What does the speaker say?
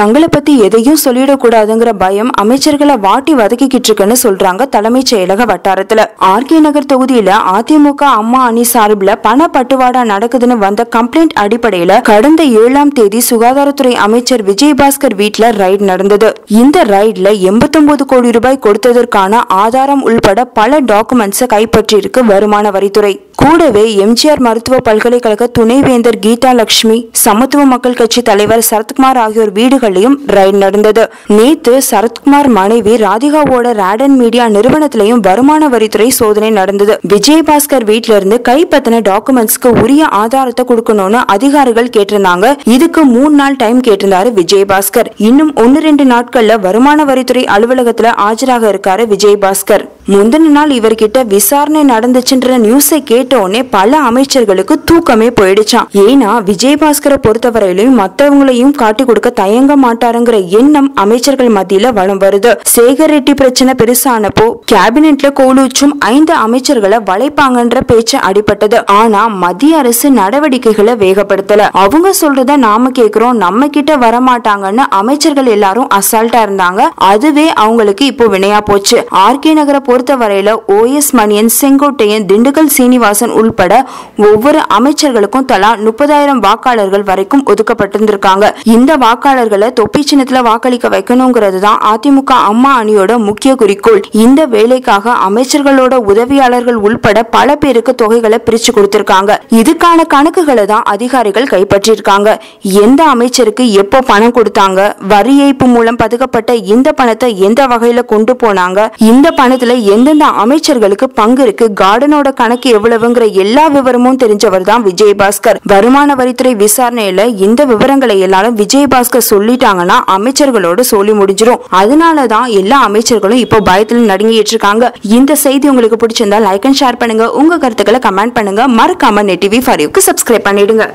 தங்களை பத்தி எதையும் சொல்லிடக்கூடாதுங்கிற பயம் அமைச்சர்களை வாட்டி வதக்கிக்கிட்டு இருக்குன்னு சொல்றாங்க தலைமைச் செயலக வட்டாரத்துல. ஆர்கே நகர் தொகுதியில அதிமுக அம்மா அணி சார்பில் பண பட்டுவாடா நடக்குதுன்னு வந்த கம்ப்ளைண்ட் அடிப்படையில கடந்த 7ஆம் தேதி சுகாதாரத்துறை அமைச்சர் விஜயபாஸ்கர் வீட்டுல ரைட் நடந்தது. இந்த ரைட்ல 89 கோடி ரூபாய் கொடுத்ததற்கான ஆதாரம் உள்பட பல டாக்குமெண்ட்ஸ் கைப்பற்றி இருக்கு வருமான வரித்துறை. கூடவே எம்ஜிஆர் மருத்துவ பல்கலைக்கழக துணைவேந்தர் கீதா லட்சுமி, சமத்துவ மக்கள் கட்சி தலைவர் சரத்குமார் ஆகியோர் வீடுகளையும் ரைட் நடந்தது. நேத்து சரத்குமார் மனைவி ராதிகாவோட ராடன் மீடியா நிறுவனத்திலையும் வருமான வரித்துறை சோதனை நடந்தது. விஜயபாஸ்கர் வீட்டுல இருந்து கைப்பற்றின டாக்குமெண்ட்ஸ்க்கு உரிய ஆதாரத்தை கொடுக்கணும்னு அதிகாரிகள் கேட்டிருந்தாங்க. இதுக்கு 3 நாள் டைம் கேட்டிருந்தாரு விஜயபாஸ்கர். இன்னும் 1-2 நாட்கள்ல வருமான வரித்துறை அலுவலகத்துல ஆஜராக இருக்காரு விஜயபாஸ்கர். முந்தின நாள் இவர்கிட்ட விசாரணை நடந்துச்சுன்ற நியூஸை கேட்டோடனே பல அமைச்சர்களுக்கு தூக்கமே போயிடுச்சான். ஏன்னா விஜயபாஸ்கரை பொறுத்தவரையிலும் மற்றவங்களையும் காட்டி கொடுக்க தயங்க மாட்டாருங்கிற எண்ணம் அமைச்சர்கள் மத்தியில வளம் வருது. சேகர் ரெட்டி பிரச்சனை பெருசானப்போ கேபினெட்ல கோலூச்சும் 5 அமைச்சர்களை வளைப்பாங்கன்ற பேச்சு அடிபட்டது. ஆனா மத்திய அரசு நடவடிக்கைகளை வேகப்படுத்தல. அவங்க சொல்றத நாம கேக்குறோம், நம்ம கிட்ட வரமாட்டாங்கன்னு அமைச்சர்கள் எல்லாரும் அசால்ட்டா இருந்தாங்க. அதுவே அவங்களுக்கு இப்போ வினையா போச்சு. ஆர்கே நகரை பொறுத்தவரையில OS மணியன், செங்கோட்டையன், திண்டுக்கல் சீனிவாசன் உள்பட ஒவ்வொரு அமைச்சர்களுக்கும் தலா 30,000 வாக்காளர்கள் வரைக்கும் ஒதுக்கப்பட்டிருந்திருக்காங்க. இந்த வாக்காளர்களை தொப்பி சின்னத்துல வாக்களிக்க வைக்கணுங்கிறது தான் அதிமுக அம்மா அணியோட முக்கிய குறிக்கோள். இந்த வேலைக்காக அமைச்சர்களோட உதவியாளர்கள் உள்பட பல பேருக்கு தொகைகளை பிரிச்சு கொடுத்திருக்காங்க. இதுக்கான கணக்குகளை தான் அதிகாரிகள் கைப்பற்றிருக்காங்க. எந்த அமைச்சருக்கு எப்போ பணம் கொடுத்தாங்க, வரி ஏய்ப்பு மூலம் பதுக்கப்பட்ட இந்த பணத்தை எந்த வகையில கொண்டு போனாங்க, இந்த பணத்துல எந்தெந்த அமைச்சர்களுக்கு பங்கு இருக்கு, கார்டனோட கணக்கு எவ்வளவுங்கிற எல்லா விவரமும் தெரிஞ்சவர் தான் விஜயபாஸ்கர். வருமான வரித்துறை விசாரணையில இந்த விவரங்களை எல்லாரும் விஜயபாஸ்கர் சொல்லிட்டாங்கன்னா அமைச்சர்களோட சொல்லி முடிஞ்சிடும். அதனாலதான் எல்லா அமைச்சர்களும் இப்போ பயத்துல நடுங்கிட்டு இருக்காங்க. இந்த செய்தி உங்களுக்கு பிடிச்சிருந்தா லைக் அண்ட் ஷேர் பண்ணுங்க. உங்க கருத்துக்களை கமெண்ட் பண்ணுங்க. மறக்காம நெட் டிவி ஃபார் யூக்கு சப்ஸ்கிரைப் பண்ணிடுங்க.